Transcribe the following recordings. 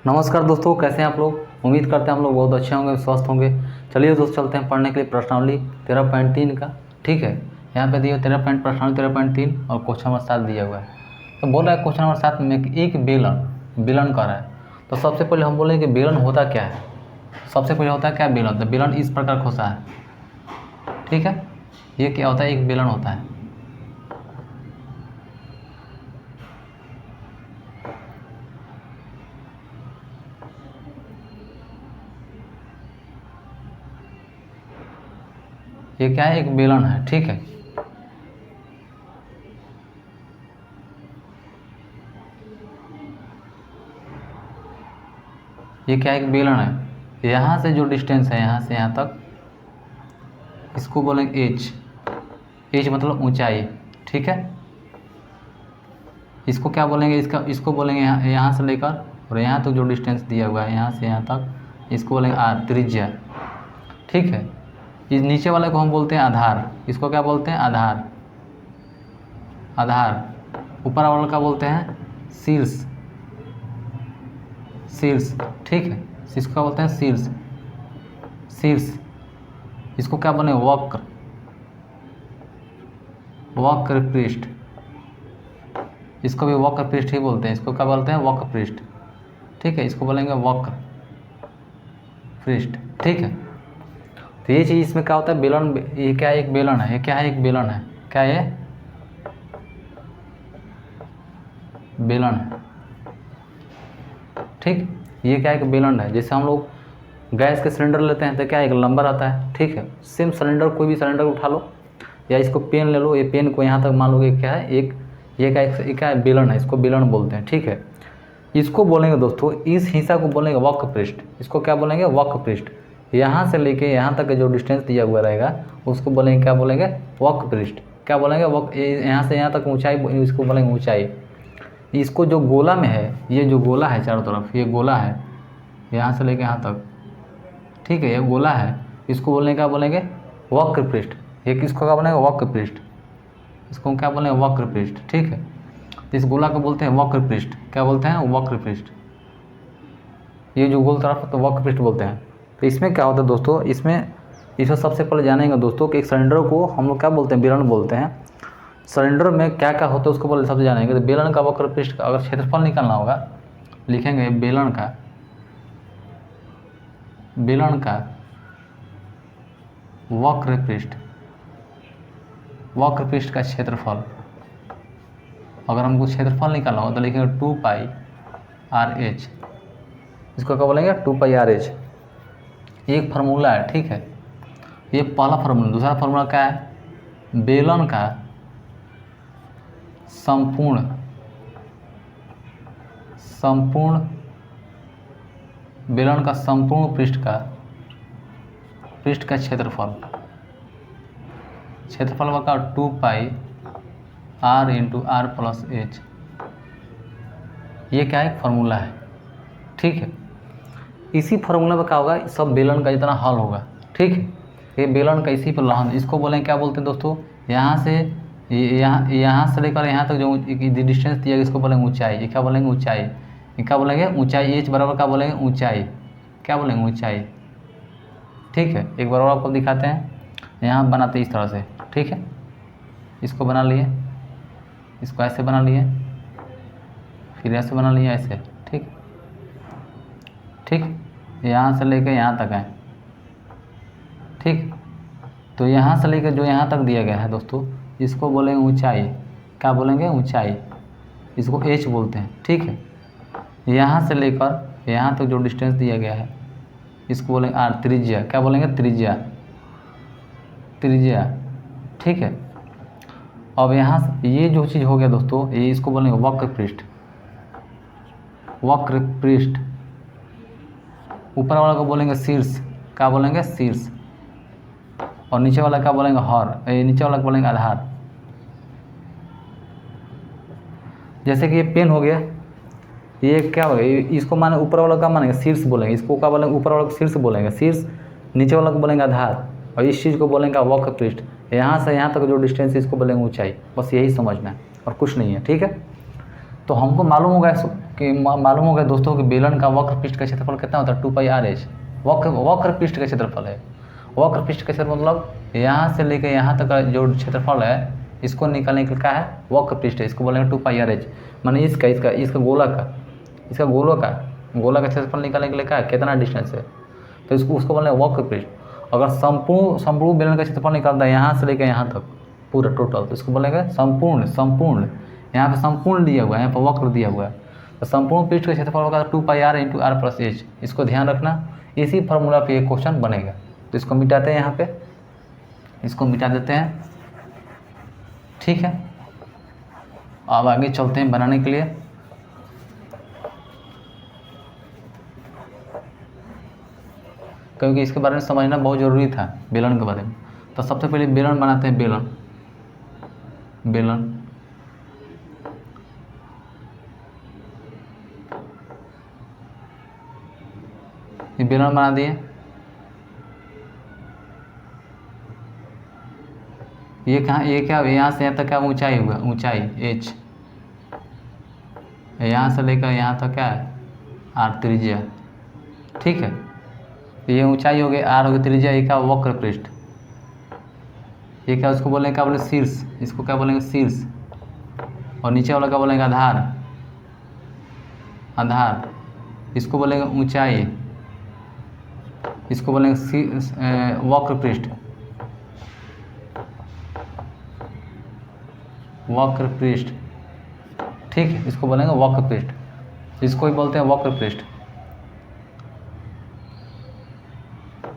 नमस्कार दोस्तों, कैसे हैं आप लोग। उम्मीद करते हैं हम लोग बहुत अच्छे होंगे, स्वस्थ होंगे। चलिए दोस्त, चलते हैं पढ़ने के लिए प्रश्नावली 13.3 का। ठीक है, यहाँ पे दिया 13.3 और क्वेश्चन नंबर 7 दिया हुआ है। तो बोल रहा है क्वेश्चन नंबर 7 में कि एक बेलन कर रहा है। तो सबसे पहले हम बोलेंगे कि बेलन होता क्या है। सबसे पहले होता है क्या बेलन। तो बेलन इस प्रकार का होता है। ठीक है, ये क्या होता है, एक बेलन होता है। ये क्या है, एक बेलन है। ठीक है, ये क्या है, एक बेलन है। यहाँ से जो डिस्टेंस है, यहाँ से यहाँ तक, इसको बोलेंगे एच। एच मतलब ऊंचाई। ठीक है, इसको क्या बोलेंगे, इसको बोलेंगे यहाँ से लेकर और यहाँ तक जो डिस्टेंस दिया हुआ है, यहाँ से यहाँ तक, इसको बोलेंगे आर, त्रिज्या। ठीक है, इस नीचे वाले को हम बोलते हैं आधार। इसको क्या बोलते हैं, आधार। आधार। ऊपर वाले का बोलते हैं शीर्ष। शीर्ष। ठीक है, इसको क्या बोलते हैं, शीर्ष। शीर्ष। इसको क्या बोलेंगे, वक्र। वक्र पृष्ठ। इसको भी वक्र पृष्ठ ही बोलते हैं। इसको क्या बोलते हैं, वक्र पृष्ठ। ठीक है, इसको बोलेंगे वक्र पृष्ठ। ठीक है, तो ये चीज़ इसमें क्या होता है, बेलन। ये क्या है, एक बेलन है। ये क्या है, एक बेलन है। क्या ये बेलन है। ठीक, ये क्या है, एक बेलन है। जैसे हम लोग गैस के सिलेंडर लेते हैं तो क्या एक लंबा रहता है। ठीक है, सेम सिलेंडर, कोई भी सिलेंडर उठा लो या इसको पेन ले लो, ये पेन को यहाँ तक मान लो कि क्या है, एक ये क्या है, बेलन है। इसको बेलन बोलते हैं। ठीक है, इसको बोलेंगे दोस्तों, इस हिस्सा को बोलेंगे वक्र पृष्ठ। इसको क्या बोलेंगे, वक्र पृष्ठ। यहाँ से लेके यहाँ तक का जो डिस्टेंस दिया हुआ रहेगा उसको बोलेंगे, क्या बोलेंगे, वक्र पृष्ठ। क्या बोलेंगे, यहाँ से यहाँ तक ऊंचाई, इसको बोलेंगे ऊंचाई। इसको जो गोला में है, ये जो गोला है चारों तरफ, ये गोला है यहाँ से लेके यहाँ तक। ठीक है, ये गोला है, इसको बोलेंगे, क्या बोलेंगे, वक्र पृष्ठ। ये किसको क्या बोलेंगे, वक्र पृष्ठ। इसको क्या बोलेंगे, वक्र पृष्ठ। ठीक है, इस गोला को बोलते हैं वक्र पृष्ठ। क्या बोलते हैं, वक्र पृष्ठ। ये जो गोल तरफ तो वक्र पृष्ठ बोलते हैं। तो इसमें क्या होता है दोस्तों, इसमें सबसे पहले जानेंगे दोस्तों कि एक सिलेंडर को हम लोग क्या बोलते हैं, बेलन बोलते हैं। सिलेंडर में क्या क्या होता है उसको पहले सबसे जानेंगे। तो बेलन का वक्र पृष्ठ का अगर क्षेत्रफल निकालना होगा, लिखेंगे बेलन का वक्र पृष्ठ। वक्र पृष्ठ का क्षेत्रफल, अगर हमको क्षेत्रफल निकालना हो तो लिखेंगे 2πr/h। इसको क्या बोलेंगे, 2πr/h। एक फार्मूला है। ठीक है, ये पहला फार्मूला। दूसरा फार्मूला क्या है, बेलन का संपूर्ण बेलन का संपूर्ण पृष्ठ का क्षेत्रफल का 2πr/r+h। ये क्या है, फार्मूला है। ठीक है, इसी फार्मूला में क्या होगा, सब बेलन का जितना हल होगा। ठीक है, ये बेलन का इसी पर लहन, इसको बोलेंगे, क्या बोलते हैं दोस्तों, यहाँ से लेकर यहाँ तक जो डिस्टेंस दिया गया इसको बोलेंगे ऊंचाई। ये क्या बोलेंगे, ऊंचाई। ये क्या बोलेंगे, ऊंचाई। एच बराबर क्या बोलेंगे, ऊंचाई। क्या बोलेंगे, ऊंचाई। ठीक है, एक बार और आपको दिखाते हैं। यहाँ बनाते इस तरह से। ठीक है, इसको बना लिए, इसको ऐसे बना लिए, फिर ऐसे बना लिए, ऐसे। ठीक ठीक, यहाँ से लेकर यहाँ तक है। ठीक, तो यहाँ से लेकर जो यहाँ तक दिया गया है दोस्तों, इसको बोलेंगे ऊंचाई। क्या बोलेंगे, ऊंचाई। इसको एच बोलते हैं। ठीक है, यहाँ से लेकर यहाँ तक जो डिस्टेंस दिया गया है इसको बोलेंगे आर, त्रिज्या। क्या बोलेंगे, त्रिज्या। त्रिज्या। ठीक है, अब यहाँ से ये जो चीज़ हो गया दोस्तों, ये इसको बोलेंगे वक्र पृष्ठ। वक्र पृष्ठ। ऊपर वाला को बोलेंगे शीर्ष। क्या बोलेंगे, शीर्ष। और नीचे वाला क्या बोलेंगे, हर। नीचे वाला को बोलेंगे आधार। जैसे कि ये पेन हो गया, ये क्या हो गया, इसको माने ऊपर वाला का मानेंगे शीर्ष बोलेंगे। इसको क्या बोलेंगे, ऊपर वाला को शीर्ष बोलेंगे, शीर्ष। नीचे वाला को बोलेंगे आधार और इस चीज़ को बोलेंगे वक्र पृष्ठ। यहाँ से यहाँ तक जो डिस्टेंस है इसको बोलेंगे ऊंचाई। बस यही समझना है और कुछ नहीं है। ठीक है, तो हमको मालूम होगा कि मालूम होगा दोस्तों कि बेलन का वक्र पृष्ठ का क्षेत्रफल कितना होता है 2πr/h। वक्र पृष्ठ का क्षेत्रफल है। वक्र पृष्ठ का क्षेत्रफल मतलब यहाँ से लेकर यहाँ तक का जो क्षेत्रफल है इसको निकालने के क्या है वक्र पृष्ठ है, इसको बोलेंगे 2πr/h। माने इसका गोला का क्षेत्रफल निकालने के लिए क्या है कितना डिस्टेंस है, तो उसको बोलेंगे वक्र पृष्ठ। अगर संपूर्ण बेलन का क्षेत्रफल निकालता है यहाँ से लेकर यहाँ तक पूरा टोटल, तो इसको बोलेंगे संपूर्ण। यहाँ पे संपूर्ण दिया हुआ है, यहाँ पर वक्र दिया हुआ है, तो संपूर्ण पृष्ठ का क्षेत्रफल होगा 2πr × r+h। इसको ध्यान रखना, इसी फार्मूला पे ये क्वेश्चन बनेगा। तो इसको मिटाते हैं, यहाँ पे इसको मिटा देते हैं, ठीक है। अब आगे चलते हैं बनाने के लिए। क्योंकि इसके बारे में समझना बहुत ज़रूरी था बेलन के बारे में। तो सबसे पहले बेलन बनाते हैं। बेलन ये बेलन बना दिए। ये क्या यहाँ से यहाँ तक क्या ऊंचाई हुआ, ऊंचाई h, यहाँ से लेकर यहाँ तक क्या है r त्रिज्या, ठीक है। ये ऊंचाई हो गई, r हो गई त्रिज्या, ये क्या वक्र पृष्ठ, ये क्या उसको बोलेंगे क्या बोले शीर्ष, इसको क्या बोलेंगे शीर्ष। और नीचे वाला क्या बोलेंगे आधार, इसको बोलेंगे ऊंचाई, इसको बोलेंगे वक्र पृष्ठ, ठीक है। इसको बोलेंगे वक्र पृष्ठ, इसको ही बोलते हैं वक्र पृष्ठ।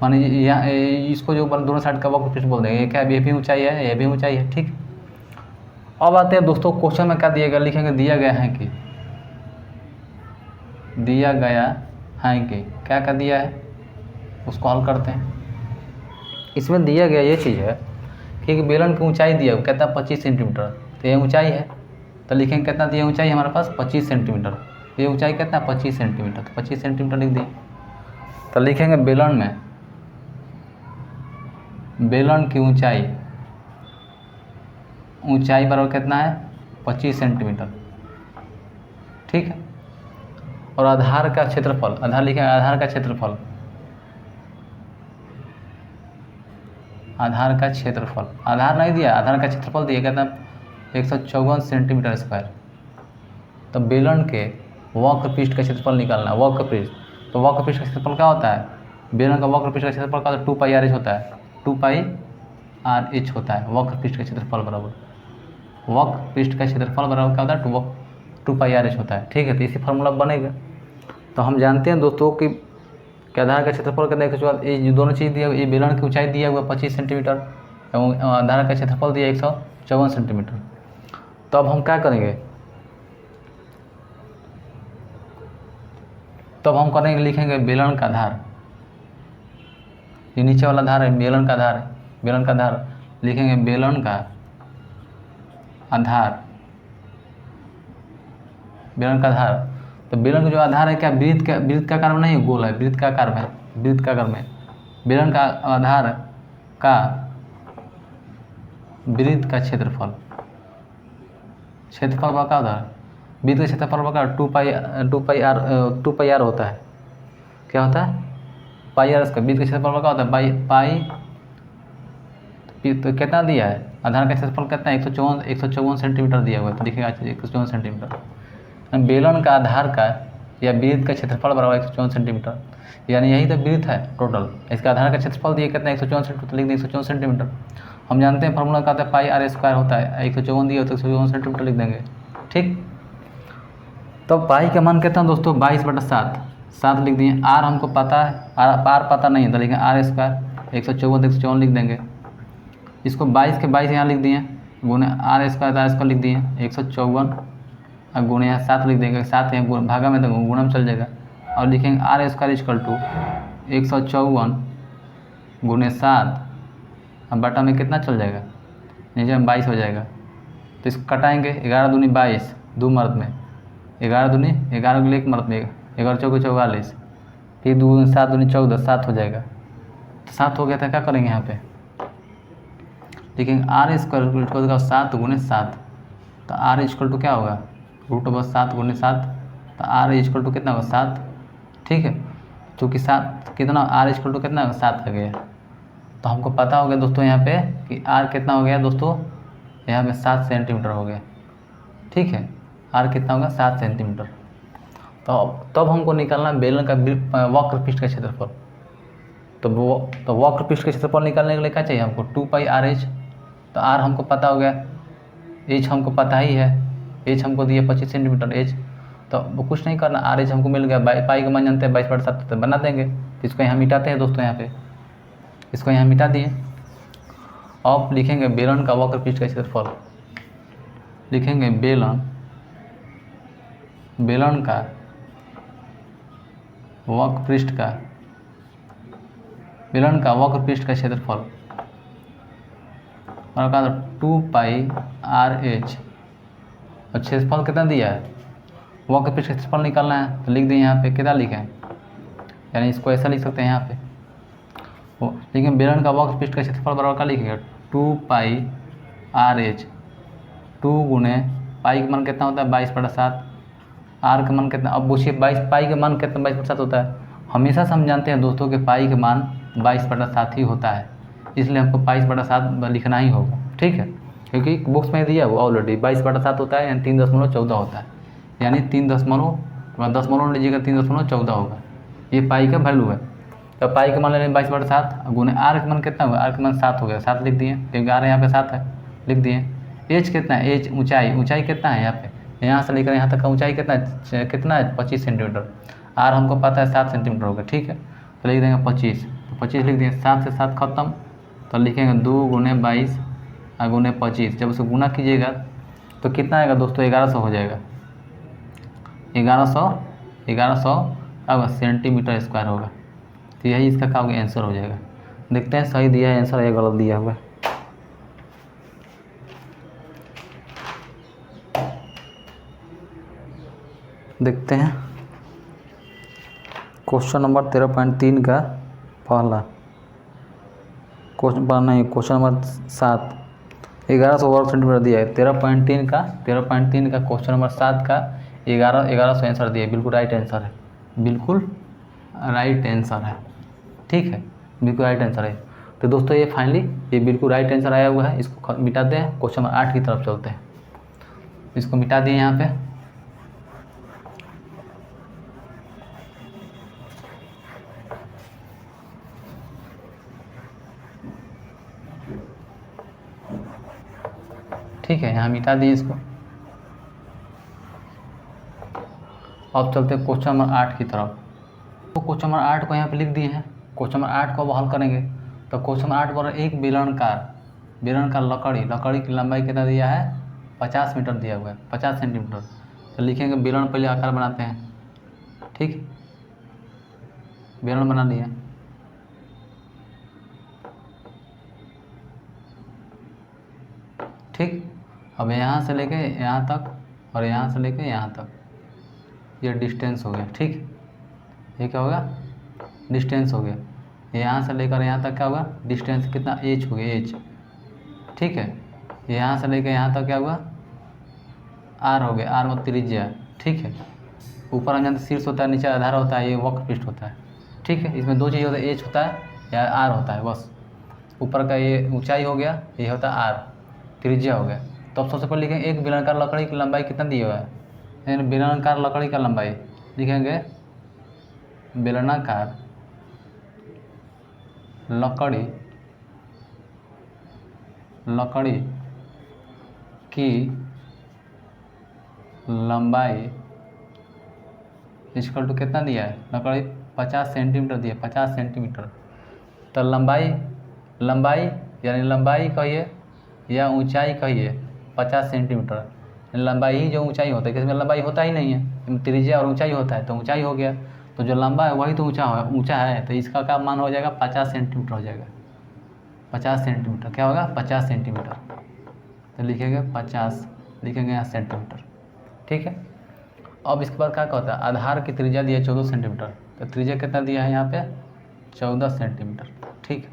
माने यहाँ इसको जो दोनों साइड का वक्र पृष्ठ बोल देंगे। ये क्या ये भी ऊंचाई है, ये भी ऊंचाई है, ठीक। अब आते हैं दोस्तों क्वेश्चन में क्या दिया गया, लिखेंगे दिया गया है कि क्या दिया है उसको हल करते हैं। इसमें दिया गया ये चीज़ है कि बेलन की ऊंचाई दिया हुआ कहता है 25 सेंटीमीटर, तो ये ऊंचाई है। तो लिखेंगे कितना दिया ऊंचाई हमारे पास 25 सेंटीमीटर, ये ऊंचाई कितना 25 सेंटीमीटर, तो 25 सेंटीमीटर लिख दिए। तो लिखेंगे बेलन की ऊंचाई बराबर कितना है 25 सेंटीमीटर, ठीक है। और आधार का क्षेत्रफल, आधार लिखेंगे आधार का क्षेत्रफल आधार नहीं दिया, आधार का क्षेत्रफल दिया कहता है 154 सेंटीमीटर स्क्वायर। तो बेलन के वक्र पृष्ठ का क्षेत्रफल निकालना, वक्र पृष्ठ। तो वक्र पृष्ठ का क्षेत्रफल क्या होता है, बेलन का वक्र पृष्ठ का क्षेत्रफल क्या होता है 2πr/h होता है, 2πr/h होता है वक्र पृष्ठ का क्षेत्रफल बराबर। वक्र पृष्ठ का क्षेत्रफल बराबर क्या होता है 2πr/h होता है, ठीक है। तो इसी फार्मूला बनेगा। तो हम जानते हैं दोस्तों कि आधार का क्षेत्रफल का देखते हैं, ये दोनों चीज़ दिया, ये बेलन की ऊंचाई दिया हुआ 25 सेंटीमीटर एवं आधार का क्षेत्रफल दिया 154 सेंटीमीटर। तो अब हम क्या करेंगे, लिखेंगे बेलन का आधार, ये नीचे वाला आधार है, बेलन का आधार लिखेंगे बेलन का आधार। तो बेलन का जो आधार है क्या वृत्त का आकार में नहीं है, गोल है, वृत्त का आकार में। बेलन का आधार का वृत्त का क्षेत्रफल का आधार, वृत्त का क्षेत्रफल का 2πr होता है, क्या होता है πr इसका। वृत्त का क्षेत्रफल का होता है पाई। तो कितना दिया है आधार का क्षेत्रफल कितना है 154 सेंटीमीटर दिया हुआ है, तो लिखेगा 154 सेंटीमीटर। बेलन का आधार का या वृत्त का क्षेत्रफल बराबर 154 सेंटीमीटर, यानी यही तो वृत्त है टोटल। इसका आधार का क्षेत्रफल दिया कितना 154 सेंटीमीटर, लिख दें 154 सेंटीमीटर। हम जानते हैं फार्मूला का आता है πr² होता है, 154 दिया तो 154 सेंटीमीटर लिख देंगे, ठीक। तो पाई का मान कितना दोस्तों 22/7 लिख दिए। आर हमको पता है, आर पता नहीं है, तो लिखें r² 154 लिख देंगे। इसको 22 के 22 यहाँ लिख दिए, गुने r² लिख दिए 154 और गुणे यहाँ 7 लिख देंगे, 7 यहाँ भागा में तो गुणा में चल जाएगा। और लिखेंगे r² = 154 गुणे 7, अब बटा में कितना चल जाएगा, नीचे में 22 हो जाएगा। तो इसको कटाएंगे, 11 दूनी 22, 2 मर्द में 11 दूनी 11 के 1 मर्द में 11 चौके 44, फिर 2 7 दूनी 14, 7 हो जाएगा। तो 7 हो गया था, क्या करेंगे यहाँ पे लिखेंगे r² = 7 गुणे 7, तो r = क्या होगा 7 गुने 7, तो आर इक्वल टू कितना होगा 7, ठीक है। चूँकि 7 कितना आर इक्वल टू कितना होगा 7 आ गया, तो हमको पता हो गया दोस्तों यहाँ पे कि आर कितना हो गया दोस्तों, यहाँ पे 7 सेंटीमीटर हो गया, ठीक है। आर कितना होगा 7 सेंटीमीटर। तो तब हमको निकालना बेलन का वक्र पृष्ठ का क्षेत्रफल। तो वक्र पृष्ठ का क्षेत्रफल निकालने के लिए क्या चाहिए हमको 2 पाई आर एच। तो आर हमको पता हो गया, एच हमको पता ही है, एच हमको दिया 25 सेंटीमीटर एच। तो वो कुछ नहीं करना, आर एच हमको मिल गया, पाई का मान जानते हैं 22/7 तो बना देंगे। तो इसको यहाँ मिटाते हैं दोस्तों, यहाँ पे इसको यहाँ मिटा दिए। अब लिखेंगे बेलन का वक्र पृष्ठ का क्षेत्रफल, लिखेंगे बेलन का वक्र पृष्ठ का क्षेत्रफल, और कहा 2 पाई आर एच। और क्षेत्रफल कितना दिया है, वक्र पृष्ठ का क्षेत्रफल निकालना है, तो लिख दें यहाँ पे कितना लिखें, यानी इसको ऐसा लिख सकते हैं यहाँ पे, लेकिन बेलन का वक्र पृष्ठ का क्षेत्रफल बराबर क्या लिखेंगे 2 पाई आर एच। 2 गुने पाई का मान कितना होता है 22/7, आर का मान कितना, अब पूछिए पाई का मान कितना 22/7 होता है। हमेशा से हम जानते हैं दोस्तों कि पाई का मान 22/7 ही होता है, इसलिए हमको 22/7 लिखना ही होगा, ठीक है। क्योंकि बुक्स में दिया वो ऑलरेडी 22/7 होता है, यानी 3.14 होता है, यानी 3.10 लीजिएगा 3.14 होगा, ये पाई का वैल्यू है। तो पाई का मान ले लें 22/7 गुने आर का मान कितना हुआ, आर का मान 7 हो गया, 7 लिख दिए क्योंकि आर यहाँ पे 7 है, लिख दिए। एच कितना है, एच ऊंचाई कितना है यहाँ पे, यहाँ से लेकर यहाँ तक का ऊंचाई कितना है 25 सेंटीमीटर। आर हमको पता है 7 सेंटीमीटर होगा, ठीक है। तो लिख देंगे 25, तो 25 लिख दिए, 7 से 7 खत्म, तो लिखेंगे 2 गुने 22 गुने 25। जब उसे गुना कीजिएगा तो कितना आएगा दोस्तों 1100 हो जाएगा, 1100 अब सेंटीमीटर स्क्वायर होगा। तो यही इसका क्या होगा आंसर हो जाएगा। देखते हैं सही दिया है आंसर या गलत दिया हुआ है। देखते हैं क्वेश्चन नंबर 13.3 का पहला क्वेश्चन, क्वेश्चन नंबर 7 1100 वर्ग सेंटीमीटर दिया है। 13.3 का क्वेश्चन नंबर 7 का 1100 आंसर दिया है, बिल्कुल राइट आंसर है, बिल्कुल राइट आंसर है, ठीक है, बिल्कुल राइट आंसर है। तो दोस्तों ये फाइनली ये बिल्कुल राइट आंसर आया हुआ है, इसको मिटाते हैं, क्वेश्चन नंबर 8 की तरफ चलते हैं। इसको मिटा दिए यहाँ पे, ठीक है, यहाँ मिटा दिए इसको। अब चलते हैं क्वेश्चन नंबर 8 की तरफ। तो क्वेश्चन नंबर 8 को यहाँ पे लिख दिए हैं। क्वेश्चन नंबर 8 को अब हल करेंगे। तो क्वेश्चन नंबर 8 पर एक बेलनकार लकड़ी की लंबाई कितना दिया है 50 मीटर दिया हुआ है, 50 सेंटीमीटर। तो लिखेंगे बेलन, पहले आकार बनाते हैं, ठीक, बेलन बना लिया। ठीक, अब यहाँ से लेके यहाँ तक और यहाँ से लेके यहाँ तक ये डिस्टेंस हो गया, ठीक, ये क्या होगा डिस्टेंस हो गया। यहाँ से लेकर यहाँ तक क्या होगा डिस्टेंस कितना एच हो गया, एच, ठीक है। यहाँ से लेकर यहाँ तक क्या हुआ आर हो गया, आर मतलब त्रिज्या, ठीक है। ऊपर हम जानते शीर्ष होता है, नीचे आधार होता है, ये वक्र पृष्ठ होता है, ठीक है। इसमें दो चीज़ होता है, एच होता है या आर होता है, बस। ऊपर का ये ऊंचाई हो गया, ये होता है आर, त्रिज्या हो गया। तो अब सबसे पहले लिखेंगे एक बेलनाकार लकड़ी की लंबाई कितना दिया हुआ है, यानी बेलनाकार लकड़ी का लंबाई लिखेंगे बेलनाकार लकड़ी की लंबाई इक्वल टू कितना दिया है, लकड़ी 50 सेंटीमीटर दिया, 50 सेंटीमीटर। तो लंबाई यानी लंबाई कहिए या ऊंचाई कहिए 50 सेंटीमीटर, लंबाई ही जो ऊंचाई होता है, किसी में लंबाई होता ही नहीं है, त्रिज्या और ऊंचाई होता है, तो ऊंचाई हो गया। तो जो लंबा है वही तो ऊंचा है, तो इसका क्या मान हो जाएगा 50 सेंटीमीटर हो जाएगा, 50 सेंटीमीटर क्या होगा 50 सेंटीमीटर। तो लिखेंगे 50, लिखेंगे यहाँ सेंटीमीटर, ठीक है। अब इसके बाद क्या कहता है आधार की त्रिज्या दिया 14 सेंटीमीटर, तो त्रिज्या कितना दिया है यहाँ पे 14 सेंटीमीटर, ठीक,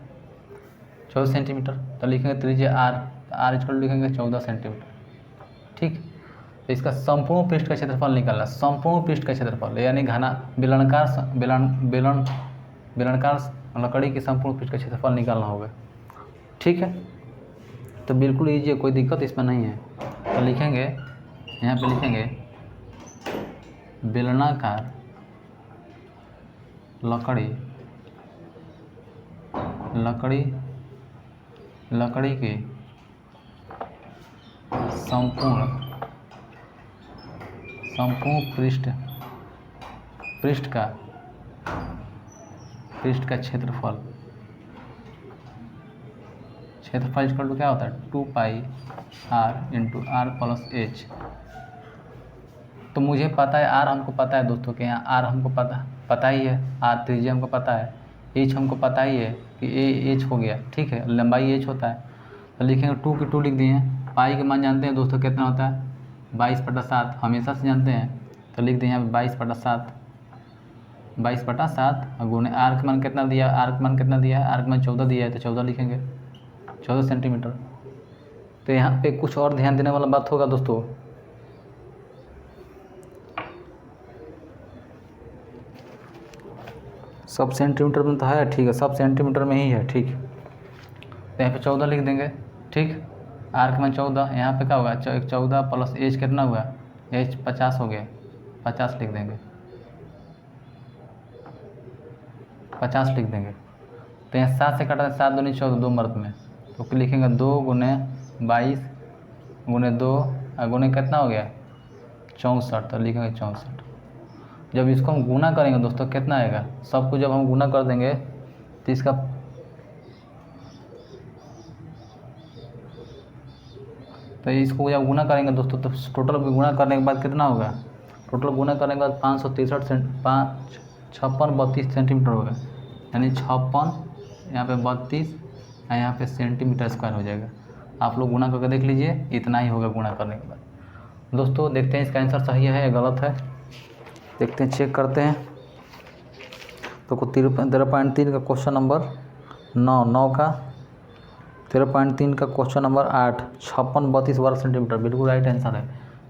14 सेंटीमीटर। तो लिखेंगे त्रिज्या आर, आर इक्वल लिखेंगे 14 सेंटीमीटर, ठीक। तो इसका संपूर्ण पृष्ठ का क्षेत्रफल निकालना, संपूर्ण पृष्ठ का क्षेत्रफल यानी घना बेलनाकार लकड़ी की संपूर्ण पृष्ठ का क्षेत्रफल निकालना होगा। ठीक है, तो बिल्कुल ईजी है, कोई दिक्कत इसमें नहीं है। तो लिखेंगे, यहाँ पे लिखेंगे बेलनाकार लकड़ी की संपूर्ण पृष्ठ का क्षेत्रफल इक्वल टू क्या होता है 2 pi r into R plus H. तो मुझे पता है r हमको पता है दोस्तों के यहाँ r हमको पता ही है, r त्रिज्या हमको पता है, h हमको पता ही है कि h हो गया। ठीक है, लंबाई h होता है। तो लिखेंगे 2 की 2 लिख दिए हैं। पाई के मान जानते हैं दोस्तों कितना होता है 22/7, हमेशा से जानते हैं। तो लिख दिए यहाँ 22/7 और गुणे आर का मान कितना दिया, आर का मान 14 दिया है, तो 14 लिखेंगे, 14 सेंटीमीटर। तो यहाँ पे कुछ और ध्यान देने वाला बात होगा दोस्तों, सब सेंटीमीटर में तो है, ठीक है, सब सेंटीमीटर में ही है। ठीक, तो यहाँ पे 14 लिख देंगे। ठीक, आर का मान 14, यहाँ पे क्या होगा 14 प्लस एच कितना हुआ, एच 50 हो गया, 50 लिख देंगे, 50 लिख देंगे। तो यहाँ 7 से काटा, 7 दूनी 14, 2 मर्द में, तो लिखेंगे 2 गुने 22 गुने 2 और गुने कितना हो गया 64, तो लिखेंगे 64। जब इसको हम गुना करेंगे दोस्तों कितना आएगा, सबको जब हम गुना कर देंगे तो इसका इसको जब गुना करेंगे दोस्तों तो टोटल गुना करने के बाद कितना होगा, टोटल गुना करने के बाद 56 सेंटीमीटर होगा, यानी 56 यहाँ पे 32 और यहाँ पे सेंटीमीटर स्क्वायर हो जाएगा। आप लोग गुना करके देख लीजिए, इतना ही होगा गुना करने के बाद। दोस्तों देखते हैं इसका आंसर सही है या गलत है, देखते हैं, चेक करते हैं। तो 13.3 का क्वेश्चन नंबर 9 का 13.3 का क्वेश्चन नंबर 8 56 32 वर्ग सेंटीमीटर बिल्कुल राइट आंसर है।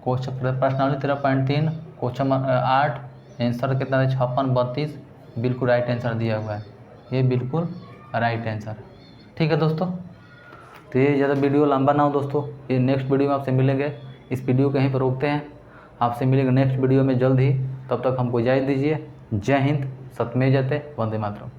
क्वेश्चन प्रश्नावली 13.3 क्वेश्चन नंबर 8 आंसर कितना है 56 32 बिल्कुल राइट आंसर दिया हुआ है, ये बिल्कुल राइट आंसर। ठीक है दोस्तों, तो ये ज़्यादा वीडियो लंबा ना हो दोस्तों, ये नेक्स्ट वीडियो में आपसे मिलेंगे। इस वीडियो को यहीं पर रोकते हैं, आपसे मिलेंगे नेक्स्ट वीडियो में जल्द ही। तब तक हमको इजाज़त दीजिए। जय हिंद, सत्यमेव जयते, वंदे मातरम।